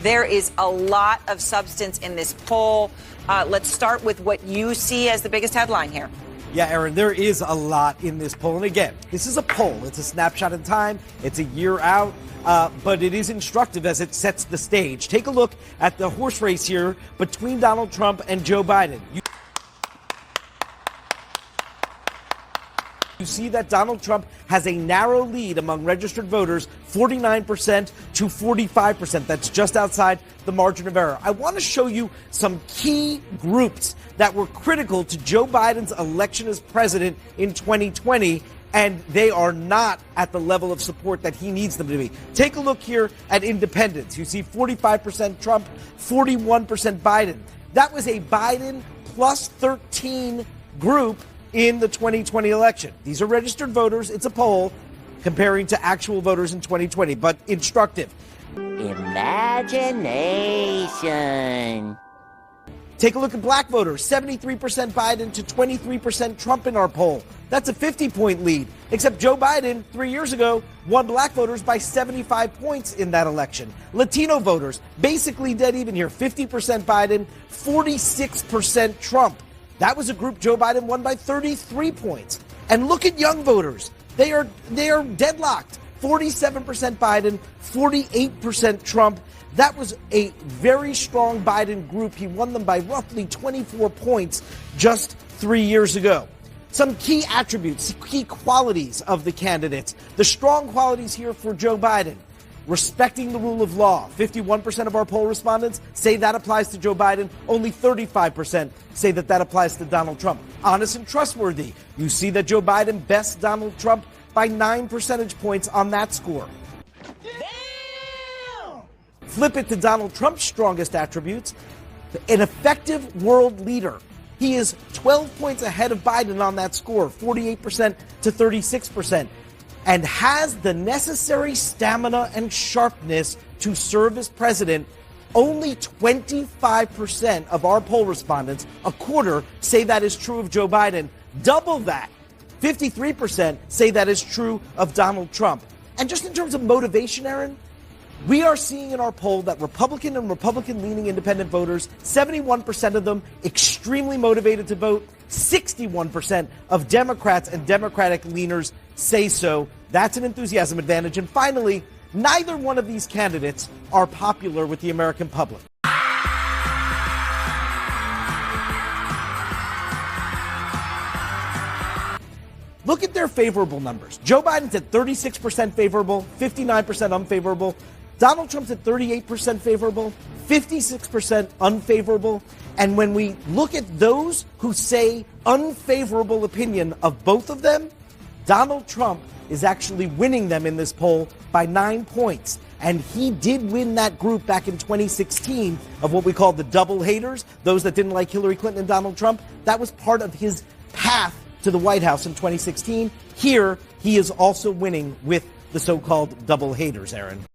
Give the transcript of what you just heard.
There is a lot of substance in this poll. Let's start with what you see as the biggest headline here. Yeah, Aaron, there is a lot in this poll. And again, this is a poll. It's a snapshot in time. It's a year out. But it is instructive as it sets the stage. Take a look at the horse race here between Donald Trump and Joe Biden. You see that Donald Trump has a narrow lead among registered voters, 49% to 45%. That's just outside the margin of error. I want to show you some key groups that were critical to Joe Biden's election as president in 2020, and they are not at the level of support that he needs them to be. Take a look here at independents. You see 45% Trump, 41% Biden. That was a Biden plus 13 group in the 2020 election. These are registered voters. It's a poll comparing to actual voters in 2020, but instructive. Imagination. Take a look at black voters, 73% Biden to 23% Trump in our poll. That's a 50-point lead, except Joe Biden 3 years ago won black voters by 75 points in that election. Latino voters, basically dead even here, 50% Biden, 46% Trump. That was a group Joe Biden won by 33 points. And look at young voters. They are deadlocked. 47% Biden, 48% Trump. That was a very strong Biden group. He won them by roughly 24 points just 3 years ago. Some key attributes, key qualities of the candidates. The strong qualities here for Joe Biden. Respecting the rule of law. 51% of our poll respondents say that applies to Joe Biden. Only 35% say that that applies to Donald Trump. Honest and trustworthy. You see that Joe Biden bests Donald Trump by 9 percentage points on that score. Damn! Flip it to Donald Trump's strongest attributes. An effective world leader. He is 12 points ahead of Biden on that score, 48% to 36%. And has the necessary stamina and sharpness to serve as president. Only 25% of our poll respondents, a quarter, say that is true of Joe Biden. Double that. 53% say that is true of Donald Trump. And just in terms of motivation, Aaron, we are seeing in our poll that Republican and Republican-leaning independent voters, 71% of them extremely motivated to vote. 61% of Democrats and Democratic leaners say so. That's an enthusiasm advantage. And finally, neither one of these candidates are popular with the American public. Look at their favorable numbers. Joe Biden's at 36% favorable, 59% unfavorable. Donald Trump's at 38% favorable, 56% unfavorable. And when we look at those who say unfavorable opinion of both of them, Donald Trump is actually winning them in this poll by 9 points. And he did win that group back in 2016 of what we call the double haters, those that didn't like Hillary Clinton and Donald Trump. That was part of his path to the White House in 2016. Here, he is also winning with the so-called double haters, Aaron.